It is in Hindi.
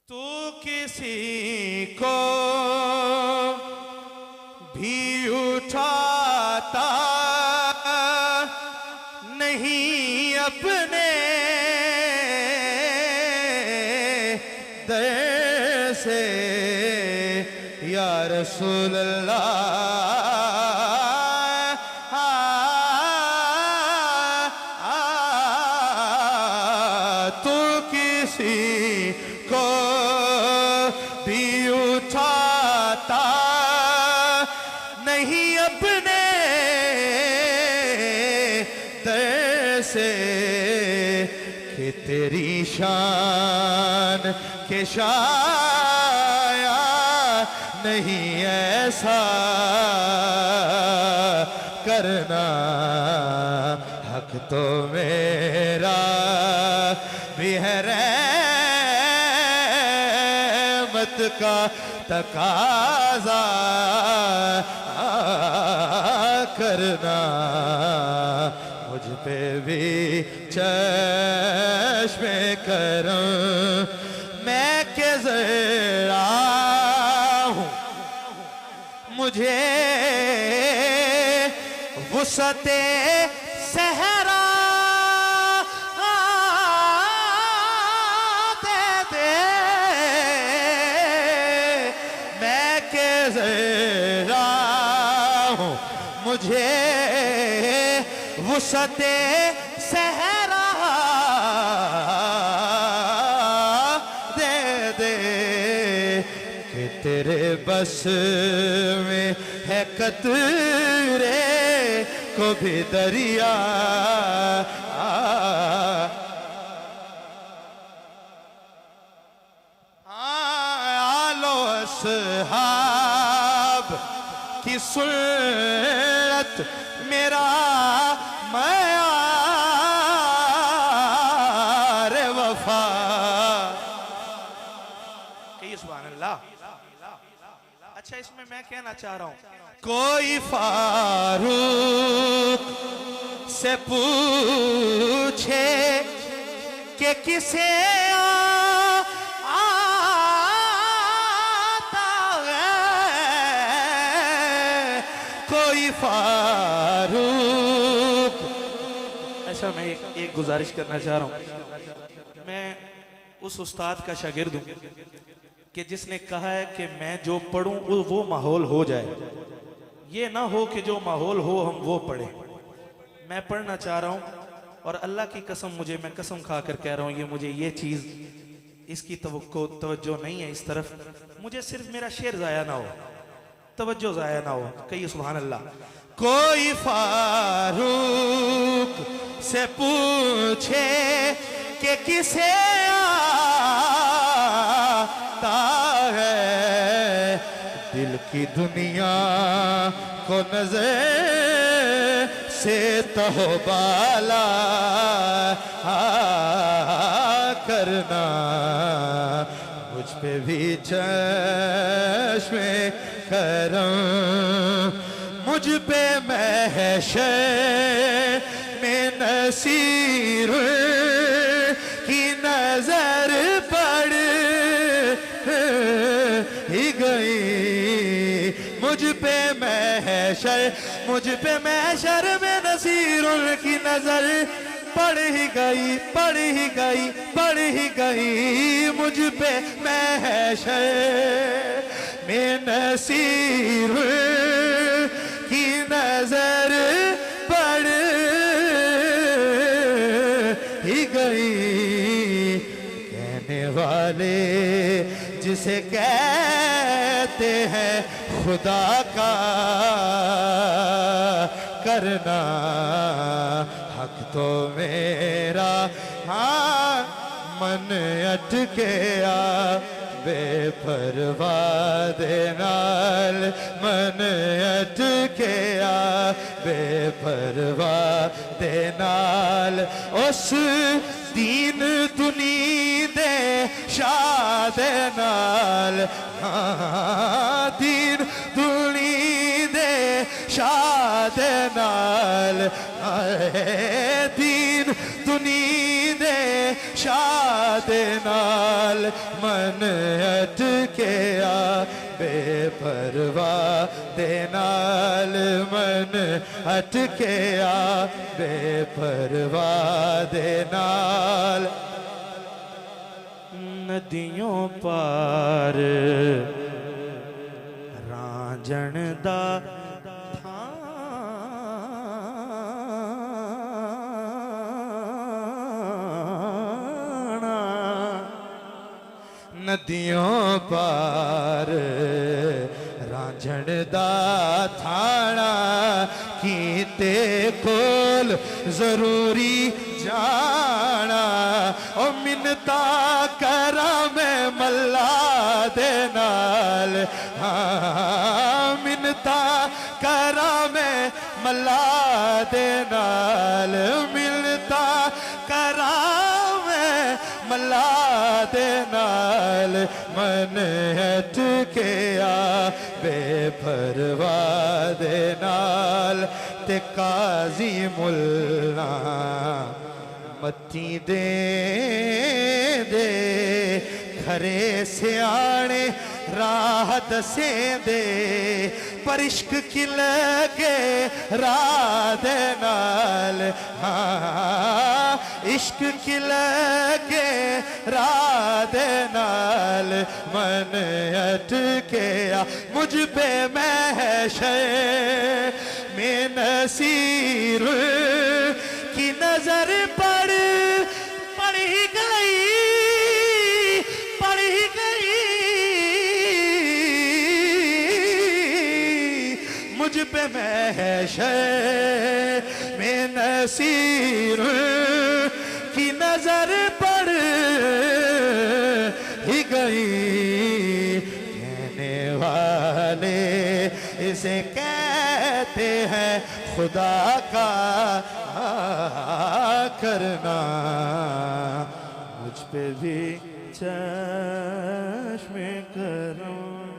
तू किसी को भी उठाता नहीं अपने दर से या रसूल अल्लाह। तू किसी को भी उठाता नहीं अपने दर से कि तेरी शान के शाया नहीं ऐसा करना। हक तो मेरा भी है रहमत का तकाजा करना। मुझ पे भी चश्मे करम मैं के जरा हूँ, मुझे वुसअते सहरा दे दे। मैं के जरा हूँ, मुझे वुसअते सहरा दे दे कि तेरे बस में है कतरे को भी दरिया। आलो असहाब की सुन्नत मेरा मयार वफा। कहिए सुभान अल्लाह। अच्छा, इसमें मैं कहना चाह रहा हूं, कोई फारूक से पूछे कि किसे आता है कोई फारूक। ऐसा मैं एक गुजारिश करना चाह रहा हूं, मैं उस उस्ताद का शागिर्द हूं कि जिसने कहा है कि मैं जो पढ़ूं वो माहौल हो जाए, ये ना हो कि जो माहौल हो हम वो पढ़ें। मैं पढ़ना चाह रहा हूं और अल्लाह की कसम, मैं कसम खाकर कह रहा हूं, ये मुझे ये चीज इसकी तवज्जो नहीं है इस तरफ, मुझे सिर्फ मेरा शेर जाया ना हो, तवज्जो जाया ना हो। कहिए सुभान अल्लाह। कोई फारूक से पूछे कि किसे आता है दिल की दुनिया को नजर से तहबाला करना। मुझ पे भी चश्मे करम, मुझ पे महशर में नसीर की नजर पड़ ही गई। मुझ पे महशर में नसीरुल की नजर पड़ ही गई, पड़ ही गई, पड़ ही गई। मुझ पे महशर में नसीरुल की नजर पड़ ही गई। कहने वाले जिसे कहते हैं खुदा का करना। हक तो मेरा हाँ मन अटके आ बेपरवाह दे नाल, मन अटके आ बेपरवाह दे नाल। उस दीन दुनी दे शाह दे नाल, हाँ दीन दुनी दे शाह दे नाल। दीन दुनी दे शादे नाल मन अटकिया बेपरवाह दे नाल मन अटकिया बेपरवाह दे नाल नदियों पार रांझण दा थाना नदियों पार रांझण दा थाना कीते कोल जरूरी जाना ओ मिन्नता करा मैं मल्ला दे नाल हाँ मिन्नता करा मैं मल्ला दे नाल मिन्नता करा मैं मल्ला दे नाल मन अटकिया बेपरवाह दे नाल ते काजी मुल्ला मती दे दे खरे सियाने राह दसे दे पर इश्क की लगे राह दे नाल हाँ इश्क की लगे राह दे नाल मन अटकिया मुझ पे महशर में नसीर की नजर पड़ गई मुझ पे महशर में नसीर की नजर पड़ ही गई कहने वाले इसे कहते हैं खुदा का करना मुझ पे भी चश्मे करो